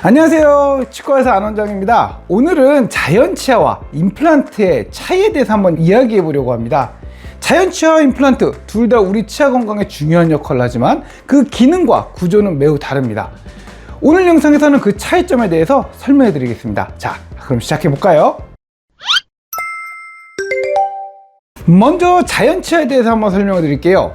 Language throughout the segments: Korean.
안녕하세요, 치과의사 안원장입니다. 오늘은 자연치아와 임플란트의 차이에 대해서 한번 이야기해 보려고 합니다. 자연치아와 임플란트 둘 다 우리 치아 건강에 중요한 역할을 하지만 그 기능과 구조는 매우 다릅니다. 오늘 영상에서는 그 차이점에 대해서 설명해 드리겠습니다. 자, 그럼 시작해 볼까요? 먼저 자연치아에 대해서 한번 설명해 드릴게요.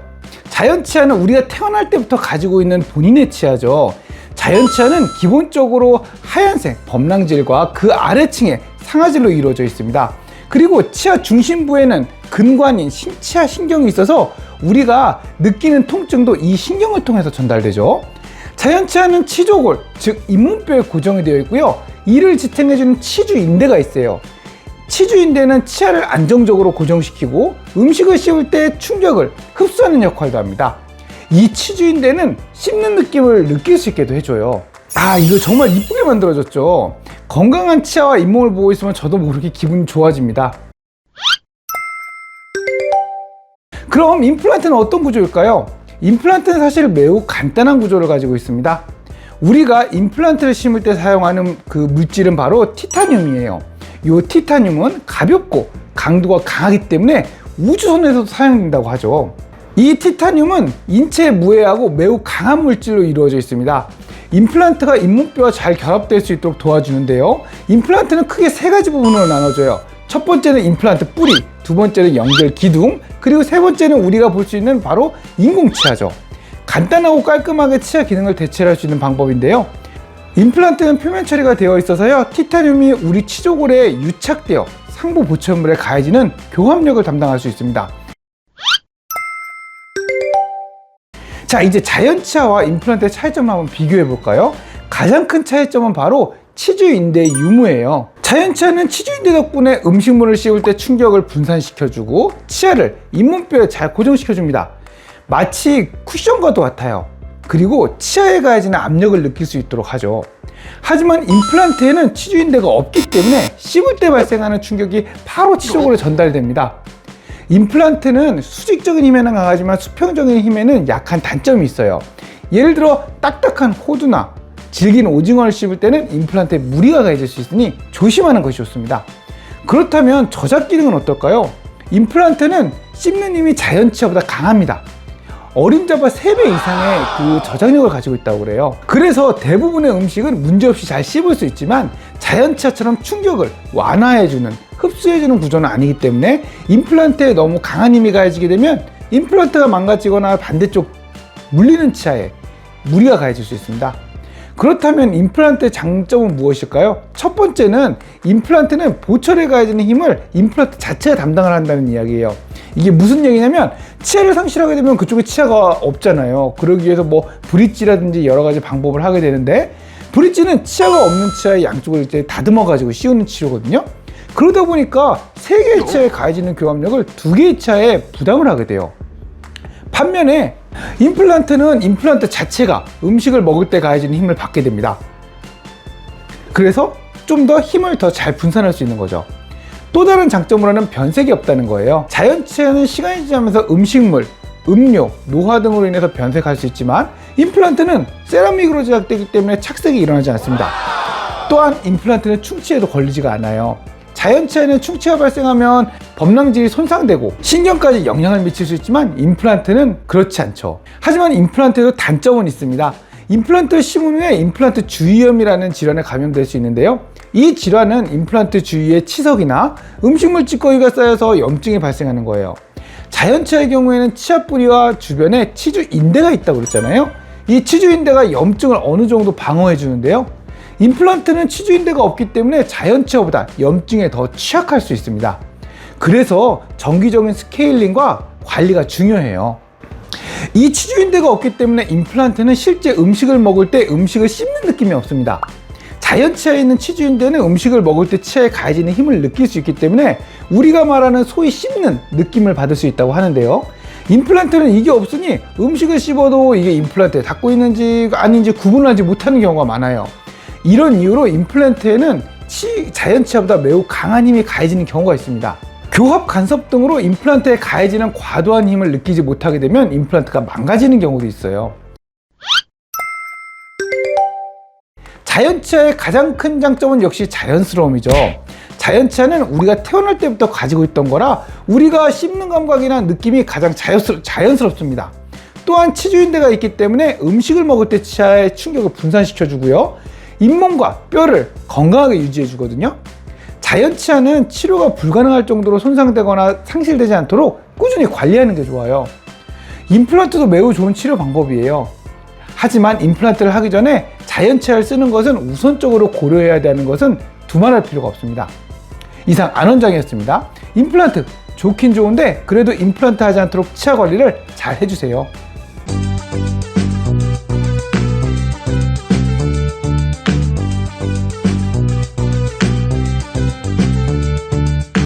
자연치아는 우리가 태어날 때부터 가지고 있는 본인의 치아죠. 자연치아는 기본적으로 하얀색 범랑질과 그 아래층에 상아질로 이루어져 있습니다. 그리고 치아 중심부에는 근관인 신치아 신경이 있어서 우리가 느끼는 통증도 이 신경을 통해서 전달되죠. 자연치아는 치조골, 즉 잇몸뼈에 고정이 되어 있고요. 이를 지탱해주는 치주인대가 있어요. 치주인대는 치아를 안정적으로 고정시키고 음식을 씹을 때 충격을 흡수하는 역할도 합니다. 이 치주인대는 씹는 느낌을 느낄 수 있게도 해줘요. 이거 정말 이쁘게 만들어졌죠. 건강한 치아와 잇몸을 보고 있으면 저도 모르게 기분이 좋아집니다. 그럼 임플란트는 어떤 구조일까요? 임플란트는 사실 매우 간단한 구조를 가지고 있습니다. 우리가 임플란트를 심을 때 사용하는 그 물질은 바로 티타늄이에요. 이 티타늄은 가볍고 강도가 강하기 때문에 우주선에서도 사용된다고 하죠. 이 티타늄은 인체에 무해하고 매우 강한 물질로 이루어져 있습니다. 임플란트가 잇몸뼈와 잘 결합될 수 있도록 도와주는데요. 임플란트는 크게 세 가지 부분으로 나눠져요. 첫 번째는 임플란트 뿌리, 두 번째는 연결 기둥, 그리고 세 번째는 우리가 볼 수 있는 바로 인공치아죠. 간단하고 깔끔하게 치아 기능을 대체할 수 있는 방법인데요. 임플란트는 표면 처리가 되어 있어서요. 티타늄이 우리 치조골에 유착되어 상부 보철물에 가해지는 교합력을 담당할 수 있습니다. 자, 이제 자연치아와 임플란트의 차이점을 한번 비교해 볼까요? 가장 큰 차이점은 바로 치주인대의 유무예요. 자연치아는 치주인대 덕분에 음식물을 씹을 때 충격을 분산시켜주고 치아를 잇몸뼈에 잘 고정시켜줍니다. 마치 쿠션과도 같아요. 그리고 치아에 가해지는 압력을 느낄 수 있도록 하죠. 하지만 임플란트에는 치주인대가 없기 때문에 씹을 때 발생하는 충격이 바로 치조골에 전달됩니다. 임플란트는 수직적인 힘에는 강하지만 수평적인 힘에는 약한 단점이 있어요. 예를 들어 딱딱한 호두나 질긴 오징어를 씹을 때는 임플란트에 무리가 가해질 수 있으니 조심하는 것이 좋습니다. 그렇다면 저작 기능은 어떨까요? 임플란트는 씹는 힘이 자연치아보다 강합니다. 어림잡아 3배 이상의 그 저장력을 가지고 있다고 그래요. 그래서 대부분의 음식은 문제없이 잘 씹을 수 있지만 자연치아처럼 충격을 완화해주는, 흡수해주는 구조는 아니기 때문에 임플란트에 너무 강한 힘이 가해지게 되면 임플란트가 망가지거나 반대쪽 물리는 치아에 무리가 가해질 수 있습니다. 그렇다면 임플란트의 장점은 무엇일까요? 첫 번째는 임플란트는 보철에 가해지는 힘을 임플란트 자체가 담당을 한다는 이야기예요. 이게 무슨 얘기냐면 치아를 상실하게 되면 그쪽에 치아가 없잖아요. 그러기 위해서 뭐 브릿지라든지 여러 가지 방법을 하게 되는데, 브릿지는 치아가 없는 치아의 양쪽을 이제 다듬어 가지고 씌우는 치료거든요. 그러다 보니까 3개의 치아에 가해지는 교합력을 2개의 치아에 부담을 하게 돼요. 반면에 임플란트는 임플란트 자체가 음식을 먹을 때 가해지는 힘을 받게 됩니다. 그래서 좀 더 힘을 더 잘 분산할 수 있는 거죠. 또 다른 장점으로는 변색이 없다는 거예요. 자연치아는 시간이 지나면서 음식물, 음료, 노화 등으로 인해서 변색할 수 있지만 임플란트는 세라믹으로 제작되기 때문에 착색이 일어나지 않습니다. 또한 임플란트는 충치에도 걸리지가 않아요. 자연치아는 충치가 발생하면 범랑질이 손상되고 신경까지 영향을 미칠 수 있지만 임플란트는 그렇지 않죠. 하지만 임플란트에도 단점은 있습니다. 임플란트를 심은 후에 임플란트 주위염이라는 질환에 감염될 수 있는데요. 이 질환은 임플란트 주위에 치석이나 음식물 찌꺼기가 쌓여서 염증이 발생하는 거예요. 자연치아의 경우에는 치아 뿌리와 주변에 치주인대가 있다고 그랬잖아요. 이 치주인대가 염증을 어느 정도 방어해 주는데요. 임플란트는 치주인대가 없기 때문에 자연치아보다 염증에 더 취약할 수 있습니다. 그래서 정기적인 스케일링과 관리가 중요해요. 이 치주인대가 없기 때문에 임플란트는 실제 음식을 먹을 때 음식을 씹는 느낌이 없습니다. 자연치아에 있는 치주인대는 음식을 먹을 때 치아에 가해지는 힘을 느낄 수 있기 때문에 우리가 말하는 소위 씹는 느낌을 받을 수 있다고 하는데요. 임플란트는 이게 없으니 음식을 씹어도 이게 임플란트에 닿고 있는지 아닌지 구분하지 못하는 경우가 많아요. 이런 이유로 임플란트에는 자연치아보다 매우 강한 힘이 가해지는 경우가 있습니다. 교합 간섭 등으로 임플란트에 가해지는 과도한 힘을 느끼지 못하게 되면 임플란트가 망가지는 경우도 있어요. 자연치아의 가장 큰 장점은 역시 자연스러움이죠. 자연치아는 우리가 태어날 때부터 가지고 있던 거라 우리가 씹는 감각이나 느낌이 가장 자연스럽습니다. 또한 치주인대가 있기 때문에 음식을 먹을 때 치아의 충격을 분산시켜 주고요, 잇몸과 뼈를 건강하게 유지해 주거든요. 자연치아는 치료가 불가능할 정도로 손상되거나 상실되지 않도록 꾸준히 관리하는 게 좋아요. 임플란트도 매우 좋은 치료 방법이에요. 하지만 임플란트를 하기 전에 자연치아를 쓰는 것은 우선적으로 고려해야 되는 것은 두말할 필요가 없습니다. 이상 안 원장이었습니다. 임플란트 좋긴 좋은데 그래도 임플란트 하지 않도록 치아 관리를 잘 해주세요.